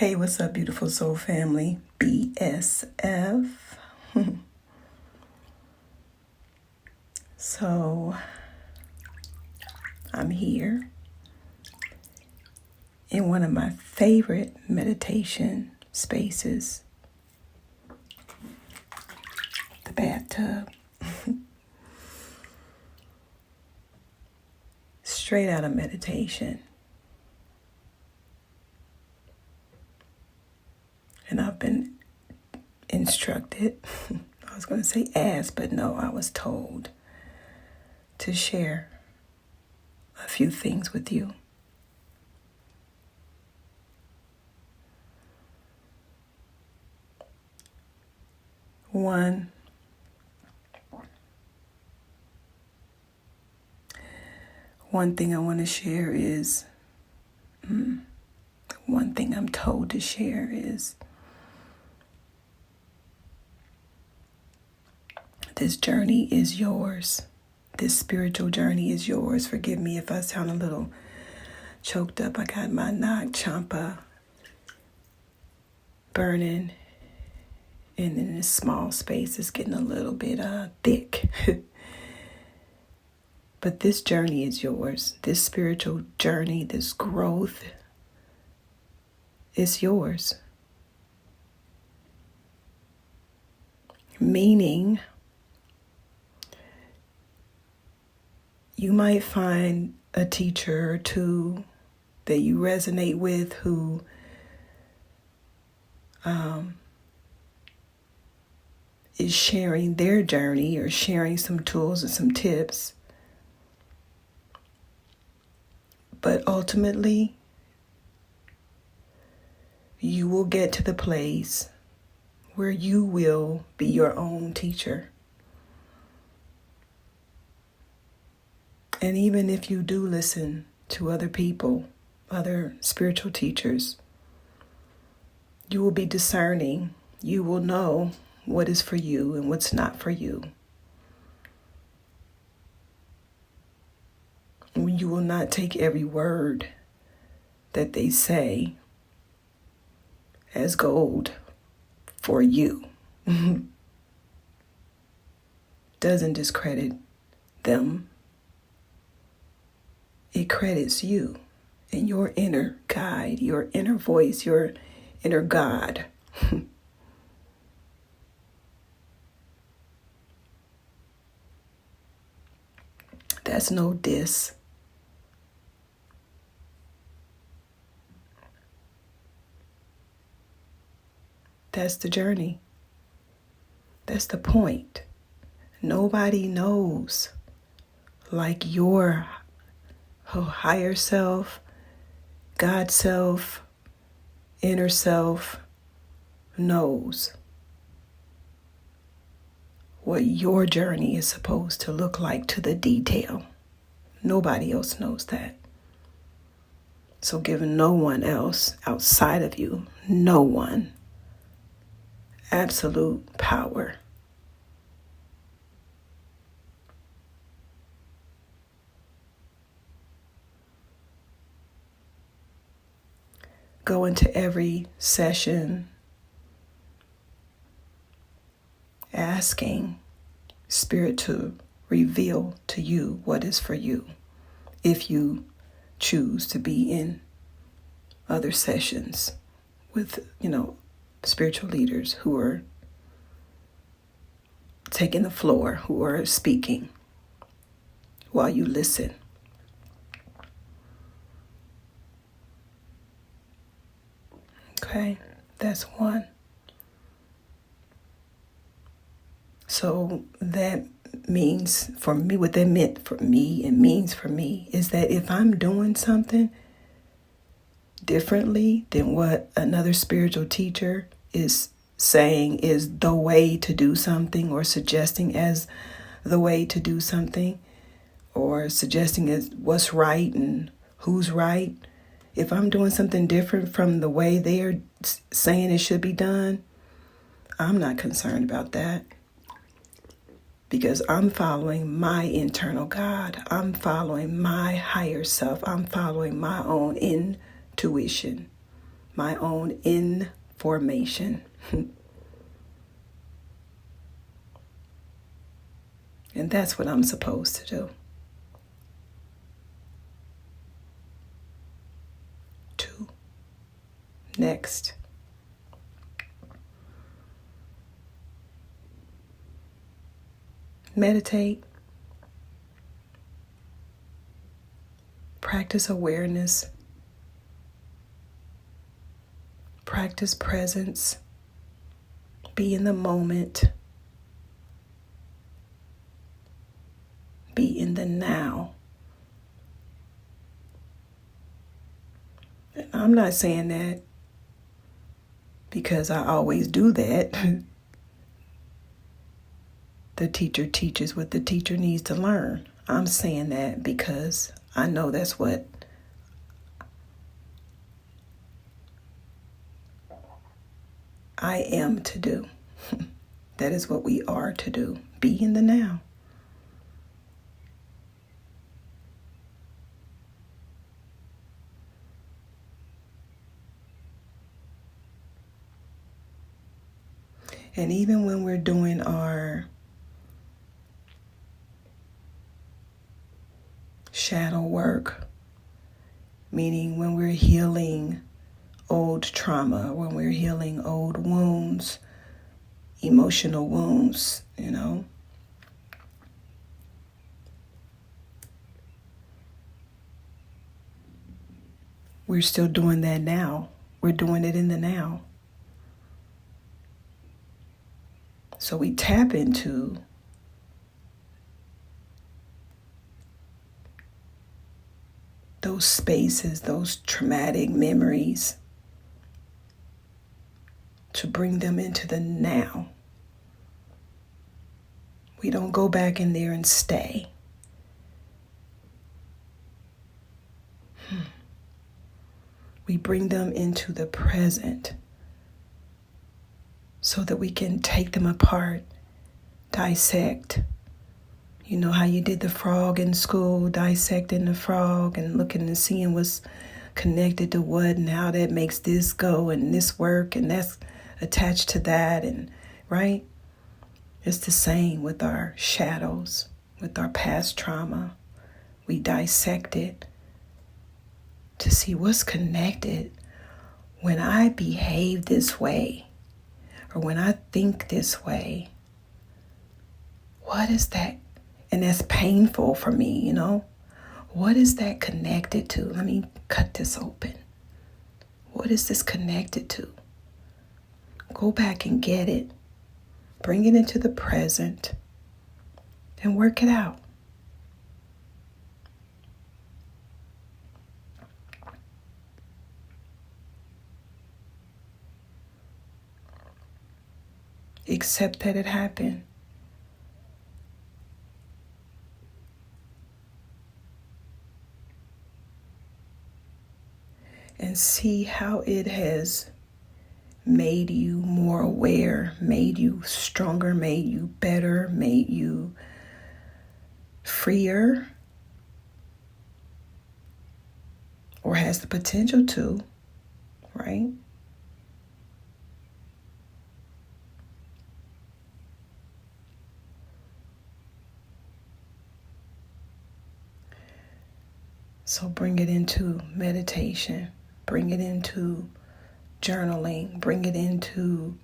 Hey, what's up, beautiful soul family? BSF. So, I'm here in one of my favorite meditation spaces, the bathtub. Straight out of meditation. And I've been instructed, I was going to say asked, but no, I was told to share a few things with you. One thing I want to share is, one thing I'm told to share is, this journey is yours. This spiritual journey is yours. Forgive me if I sound a little choked up. I got my Nag Champa burning. And in this small space, it's getting a little bit thick. But this journey is yours. This spiritual journey, this growth is yours. Meaning, you might find a teacher or two that you resonate with who is sharing their journey or sharing some tools and some tips. But ultimately, you will get to the place where you will be your own teacher. And even if you do listen to other people, other spiritual teachers, you will be discerning. You will know what is for you and what's not for you. You will not take every word that they say as gold for you. Doesn't discredit them. It credits you and your inner guide, your inner voice, your inner God. That's no diss. That's the journey. That's the point. Nobody knows like your higher self, God self, inner self knows what your journey is supposed to look like to the detail. Nobody else knows that. So give no one else outside of you, no one, absolute power. Go into every session asking Spirit to reveal to you what is for you if you choose to be in other sessions with, spiritual leaders who are taking the floor, who are speaking while you listen. Okay, that's one. So that means for me, what that meant for me and means for me is that if I'm doing something differently than what another spiritual teacher is saying is the way to do something, or suggesting as the way to do something, or suggesting as what's right and who's right, if I'm doing something different from the way they're saying it should be done, I'm not concerned about that. Because I'm following my internal God. I'm following my higher self. I'm following my own intuition. my own information. And that's what I'm supposed to do. 2. Next. Meditate. Practice awareness. Practice presence. Be in the moment. Be in the now. And I'm not saying that because I always do that. The teacher teaches what the teacher needs to learn. I'm saying that because I know that's what I am to do. That is what we are to do. Be in the now. And even when we're doing our shadow work, meaning when we're healing old trauma, when we're healing old wounds, emotional wounds, we're still doing that now. We're doing it in the now. So we tap into those spaces, those traumatic memories, to bring them into the now. We don't go back in there and stay. We bring them into the present so that we can take them apart, dissect. You know how you did the frog in school, dissecting the frog and looking and seeing what's connected to what and how that makes this go and this work and that's attached to that, and right? It's the same with our shadows, with our past trauma. We dissect it to see what's connected. When I behave this way, or when I think this way, what is that? And that's painful for me, What is that connected to? Let me cut this open. What is this connected to? Go back and get it. Bring it into the present and work it out. Accept that it happened. And see how it has made you more aware, made you stronger, made you better, made you freer, or has the potential to, right? So bring it into meditation, bring it into journaling, bring it into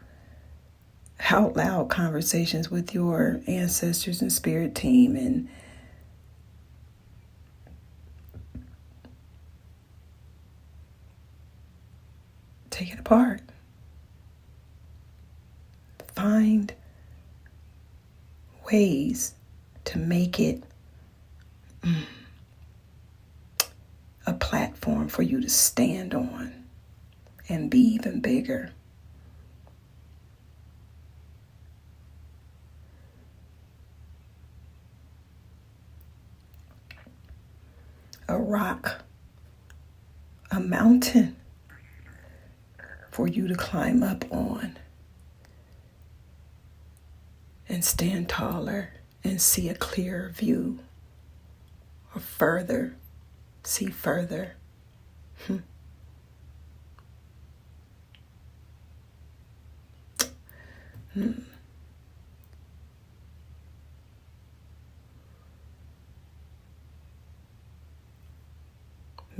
out loud conversations with your ancestors and spirit team, and take it apart. Find ways to make it a platform for you to stand on and be even bigger. A rock, a mountain for you to climb up on and stand taller and see a clearer view, or see further.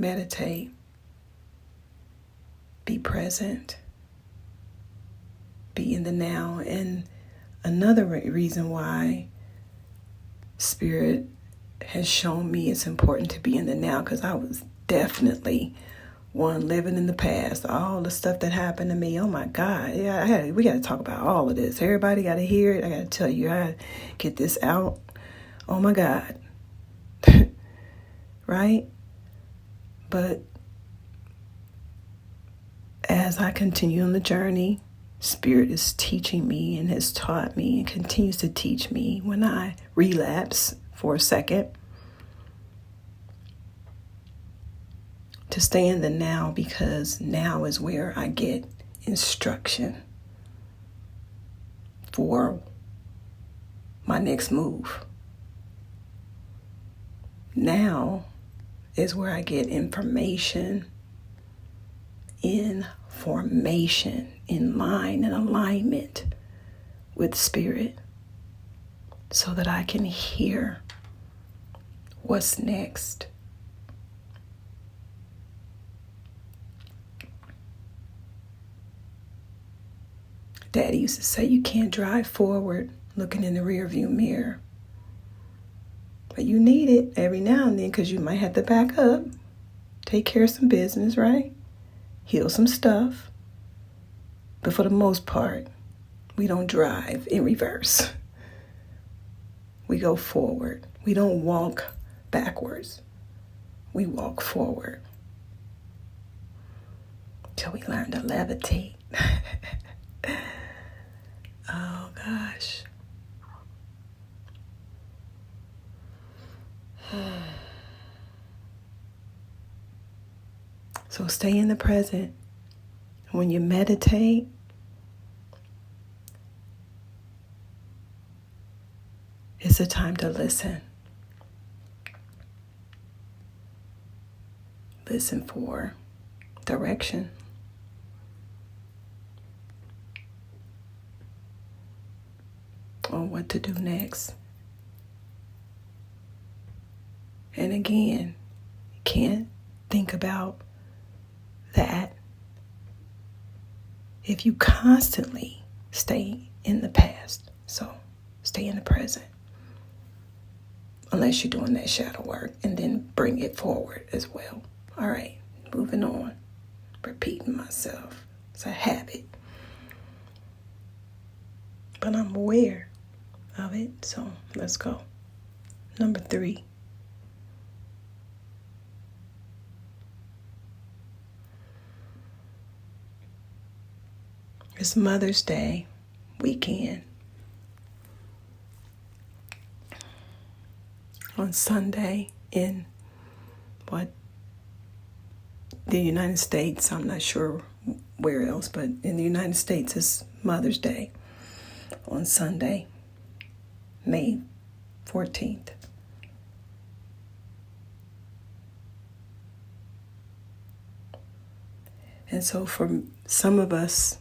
Meditate. Be present. Be in the now. And another reason why Spirit has shown me it's important to be in the now, because I was definitely one living in the past. All the stuff that happened to me, oh my God. Yeah, we got to talk about all of this. Everybody got to hear it. I got to tell you, I get this out. Oh my God. Right? But as I continue on the journey, Spirit is teaching me and has taught me and continues to teach me when I relapse for a second to stay in the now, because now is where I get instruction for my next move. Now is where I get information in formation, in line and alignment with Spirit, so that I can hear what's next. Daddy used to say you can't drive forward looking in the rearview mirror. But you need it every now and then, because you might have to back up, take care of some business, right? Heal some stuff. But for the most part, we don't drive in reverse. We go forward. We don't walk backwards. We walk forward till we learn to levitate. Oh, gosh. So stay in the present. When you meditate, it's a time to listen. Listen for direction. On what to do next. And again, you can't think about that if you constantly stay in the past. So stay in the present. Unless you're doing that shadow work, and then bring it forward as well. All right, moving on. Repeating myself. It's a habit. But I'm aware of it, so let's go. Number 3. It's Mother's Day weekend. On Sunday in the United States, I'm not sure where else, but in the United States, it's Mother's Day on Sunday, May 14th. And so for some of us,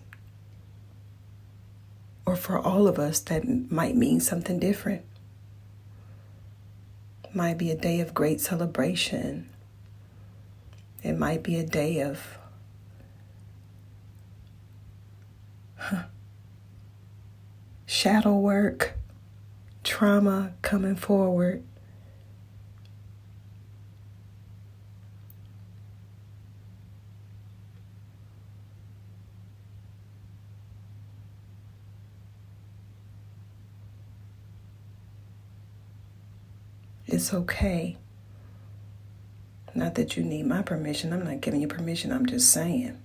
or for all of us, that might mean something different. It might be a day of great celebration. It might be a day of shadow work, trauma coming forward. It's okay. Not that you need my permission. I'm not giving you permission. I'm just saying.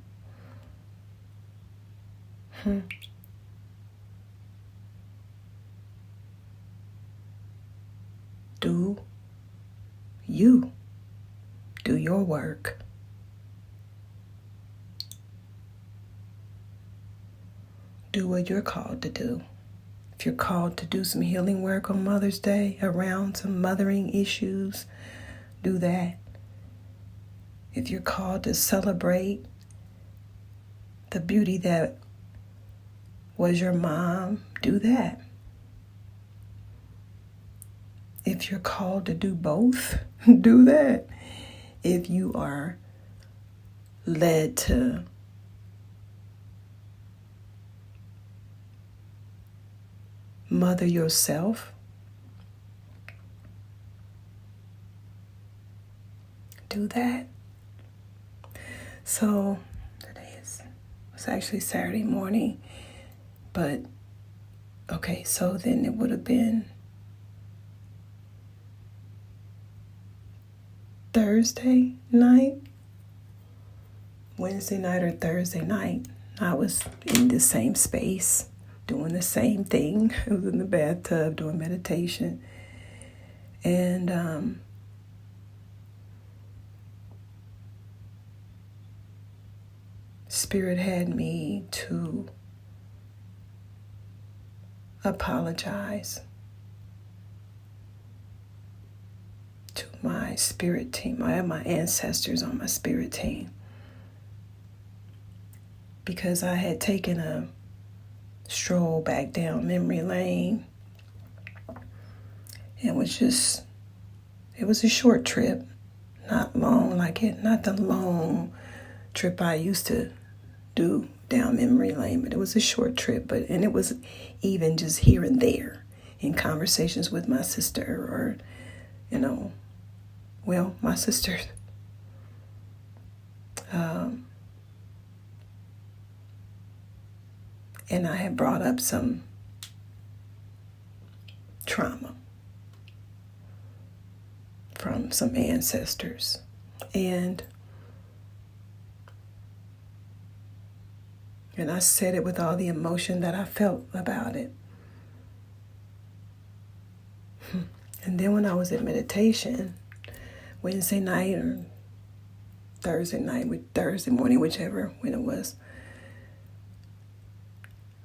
Do you. Do your work. Do what you're called to do. If you're called to do some healing work on Mother's Day around some mothering issues, do that. If you're called to celebrate the beauty that was your mom, do that. If you're called to do both, do that. If you are led to mother yourself, do that. So it's actually Saturday morning, but okay, so then it would have been Thursday night, Wednesday night or Thursday night. I was in the same space doing the same thing. I was in the bathtub doing meditation. And Spirit had me to apologize to my spirit team. I have my ancestors on my spirit team because I had taken a stroll back down memory lane. It was a short trip, not long, not the long trip I used to do down memory lane, but it was a short trip. And it was even just here and there in conversations with my sister, or my sister. And I had brought up some trauma from some ancestors. And I said it with all the emotion that I felt about it. And then when I was at meditation, Wednesday night or Thursday morning, whichever, when it was,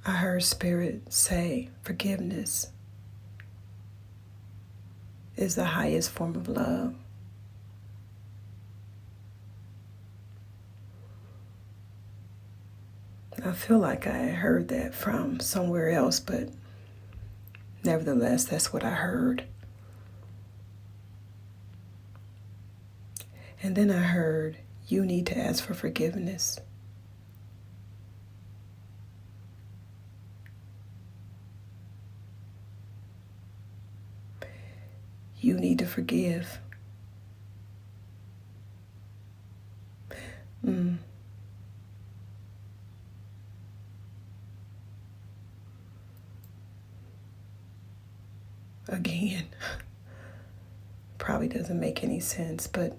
I heard Spirit say, forgiveness is the highest form of love. I feel like I heard that from somewhere else, but nevertheless, that's what I heard. And then I heard, you need to ask for forgiveness. You need to forgive. Again, probably doesn't make any sense, but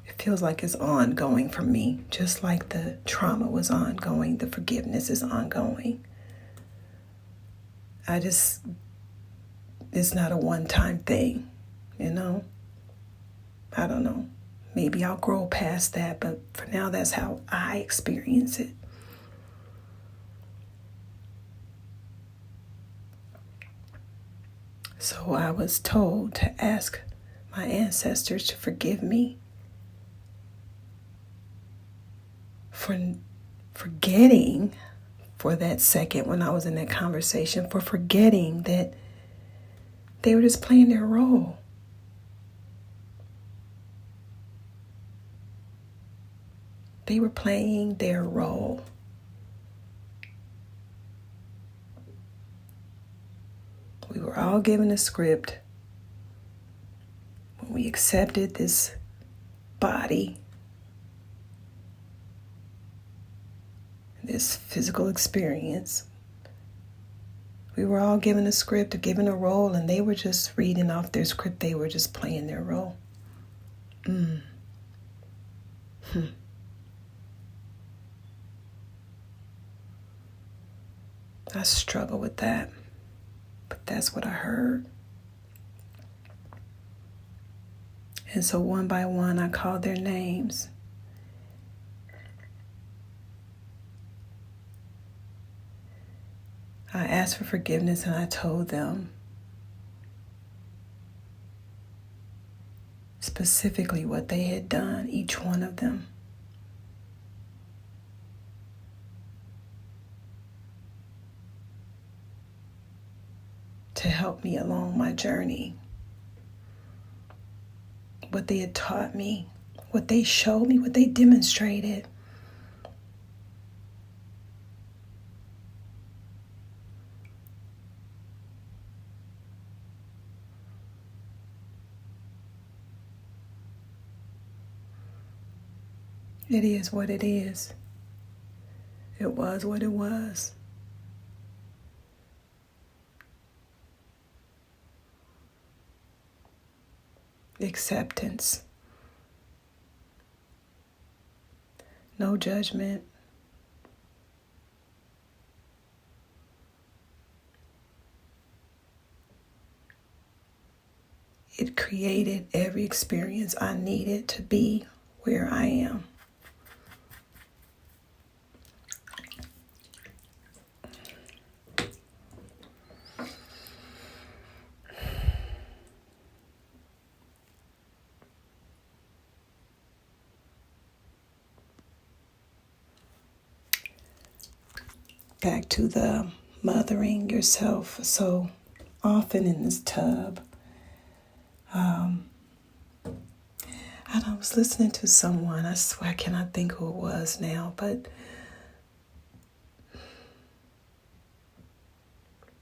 it feels like it's ongoing for me. Just like the trauma was ongoing, the forgiveness is ongoing. It's not a one-time thing, I don't know. Maybe I'll grow past that, but for now, that's how I experience it. So I was told to ask my ancestors to forgive me for forgetting for that second when I was in that conversation, for forgetting that they were just playing their role. They were playing their role. We were all given a script when we accepted this body, this physical experience. We were all given a script, given a role, and they were just reading off their script. They were just playing their role. I struggle with that, but that's what I heard. And so one by one, I called their names. I asked for forgiveness, and I told them specifically what they had done, each one of them. to help me along my journey. What they had taught me, what they showed me, what they demonstrated. It is what it is. It was what it was. Acceptance. No judgment. It created every experience I needed to be where I am. Back to the mothering yourself so often in this tub. And I was listening to someone, I swear I cannot think who it was now, but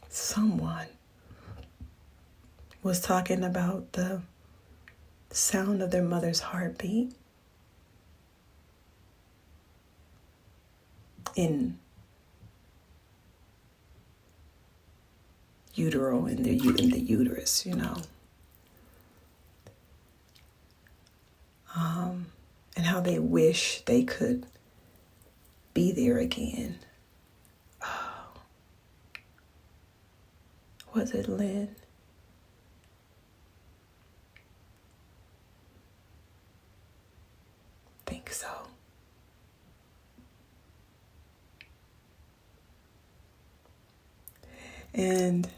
someone was talking about the sound of their mother's heartbeat in utero, in the uterus, and how they wish they could be there again. Oh. Was it Lynn? I think so. And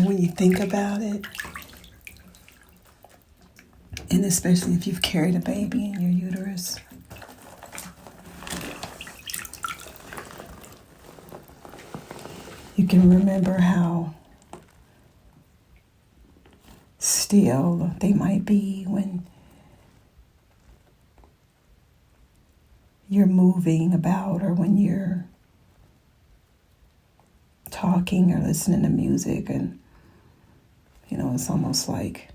when you think about it, and especially if you've carried a baby in your uterus, you can remember how still they might be when you're moving about or when you're talking or listening to music, and it's almost like,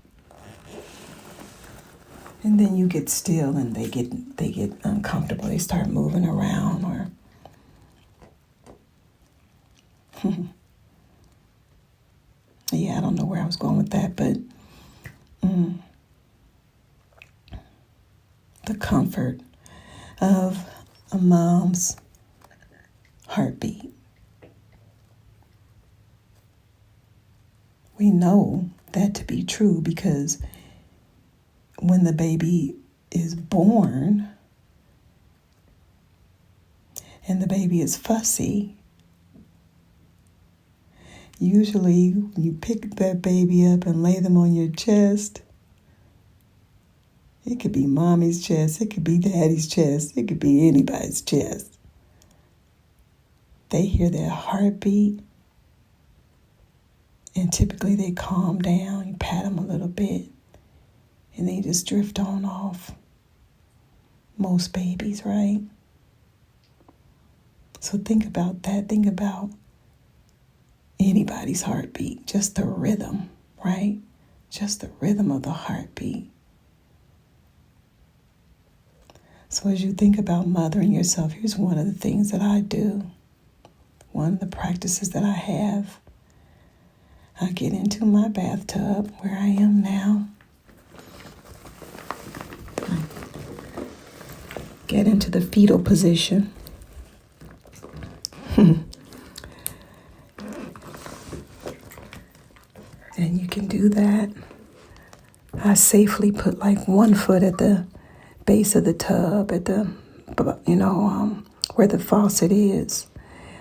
and then you get still and they get uncomfortable, they start moving around, or yeah, I don't know where I was going with that, but the comfort of a mom's heartbeat. We know that to be true because when the baby is born and the baby is fussy, usually you pick that baby up and lay them on your chest. It could be mommy's chest, it could be daddy's chest, it could be anybody's chest. They hear their heartbeat, and typically they calm down. You pat them a little bit, and they just drift on off. Most babies, right? So think about that. Think about anybody's heartbeat, just the rhythm, right? Just the rhythm of the heartbeat. So as you think about mothering yourself, here's one of the things that I do. One of the practices that I have. I get into my bathtub where I am now. I get into the fetal position. And you can do that. I safely put like one foot at the base of the tub, at the, where the faucet is.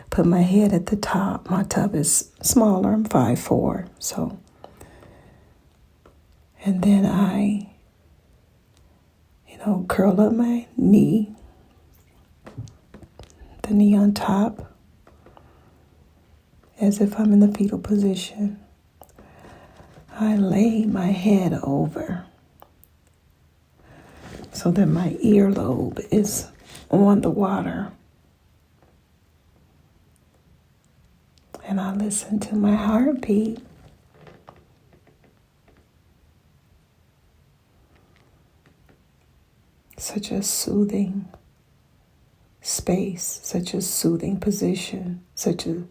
Put my head at the top. My tub is smaller. I'm 5'4", so. And then I, curl up my knee, the knee on top. as if I'm in the fetal position. I lay my head over so that my earlobe is on the water. And I listen to my heartbeat. Such a soothing space, such a soothing position, such a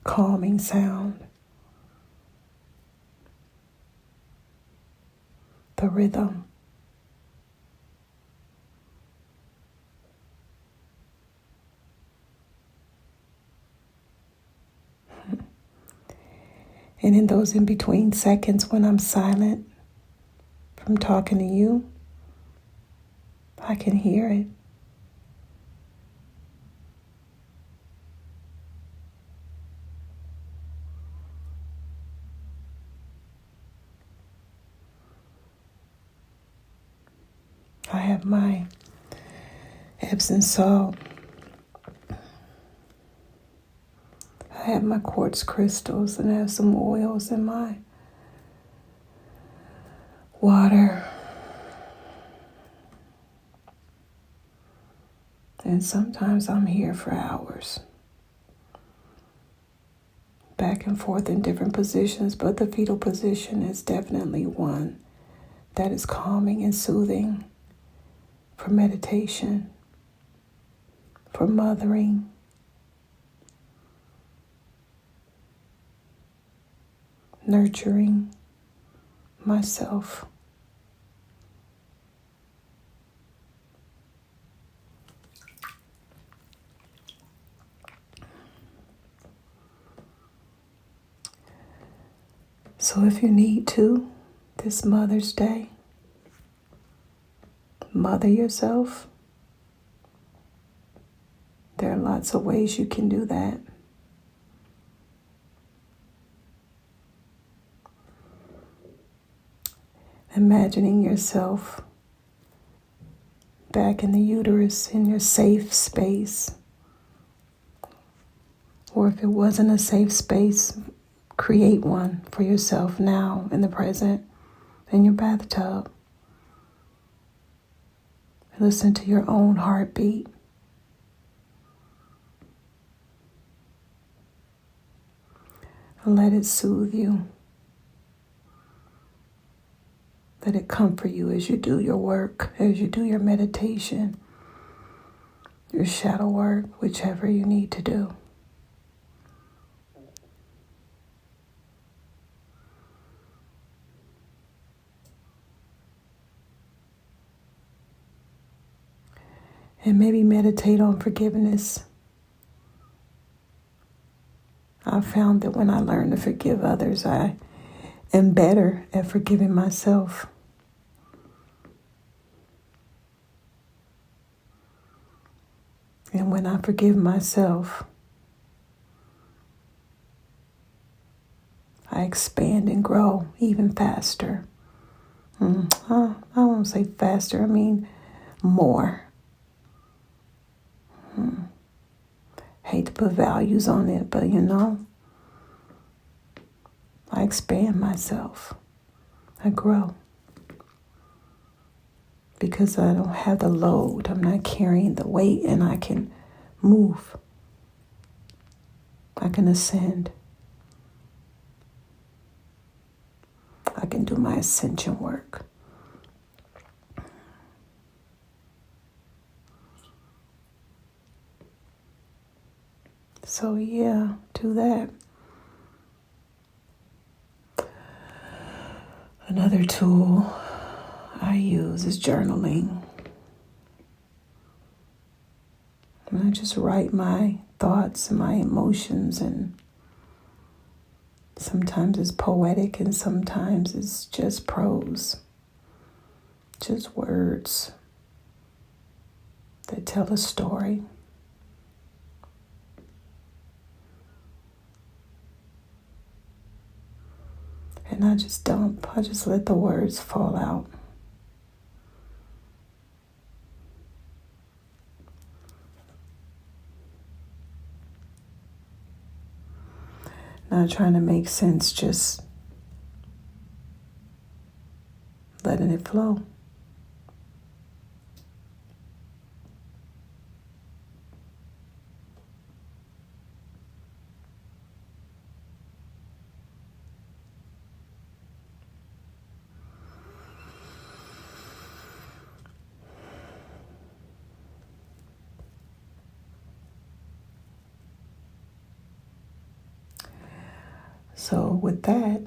calming sound. The rhythm. And in those in between seconds when I'm silent from talking to you, I can hear it. I have my Epsom salt. I have my quartz crystals, and I have some oils in my water. And sometimes I'm here for hours, back and forth in different positions, but the fetal position is definitely one that is calming and soothing for meditation, for mothering, nurturing myself. So if you need to, this Mother's Day, mother yourself. There are lots of ways you can do that. Imagining yourself back in the uterus in your safe space. Or if it wasn't a safe space, create one for yourself now in the present, in your bathtub. Listen to your own heartbeat. Let it soothe you. Let it comfort you as you do your work, as you do your meditation, your shadow work, whichever you need to do. And maybe meditate on forgiveness. I found that when I learn to forgive others, I am better at forgiving myself. And when I forgive myself, I expand and grow even faster. I won't say faster, I mean more. Hate to put values on it, but I expand myself. I grow. Because I don't have the load. I'm not carrying the weight, and I can move. I can ascend. I can do my ascension work. So yeah, do that. Another tool I use is journaling. And I just write my thoughts and my emotions, and sometimes it's poetic and sometimes it's just prose, just words that tell a story. And I just dump. I just let the words fall out. not trying to make sense, just letting it flow. So with that,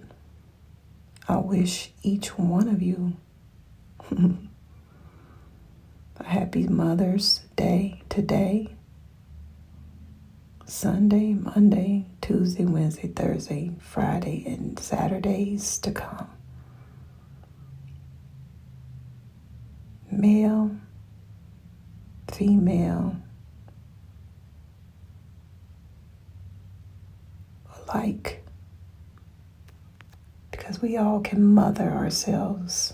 I wish each one of you a happy Mother's Day today, Sunday, Monday, Tuesday, Wednesday, Thursday, Friday, and Saturdays to come. Male, female, alike. Because we all can mother ourselves.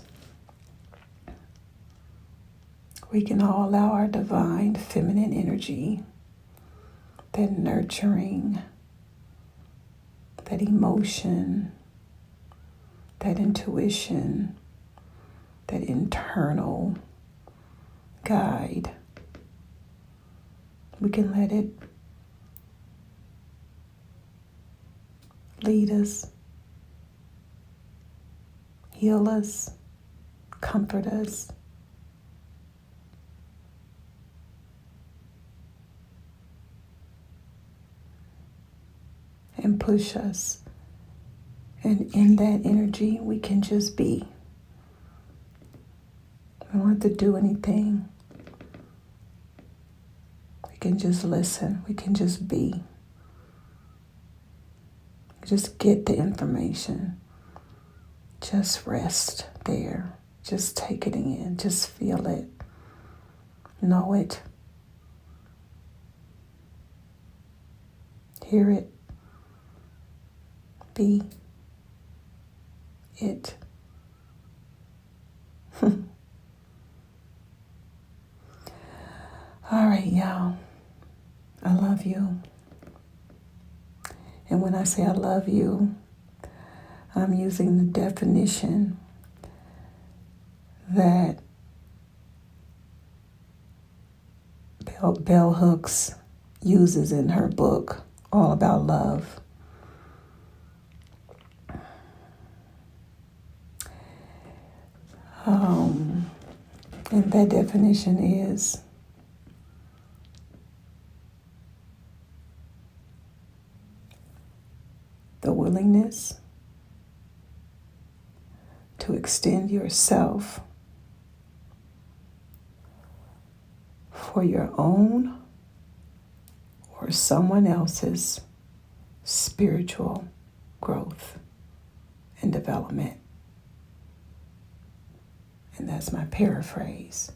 We can all allow our divine feminine energy, that nurturing, that emotion, that intuition, that internal guide. We can let it lead us, heal us, comfort us. And push us. And in that energy, we can just be. We don't have to do anything. We can just listen. We can just be. Just get the information. Just rest there. Just take it in. Just feel it. Know it. Hear it. Be it. All right, y'all. I love you. And when I say I love you, I'm using the definition that Bell Hooks uses in her book, All About Love. And that definition is the willingness to extend yourself for your own or someone else's spiritual growth and development. And that's my paraphrase.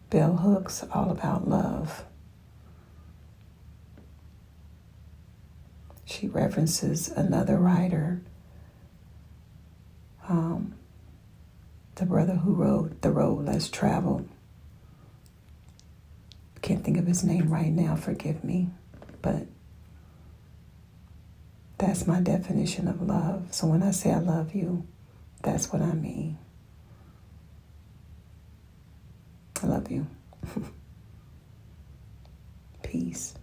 Bell Hooks, All About Love. She references another writer, the brother who wrote The Road Less Traveled. Can't think of his name right now, forgive me. But that's my definition of love. So when I say I love you, that's what I mean. I love you. Peace.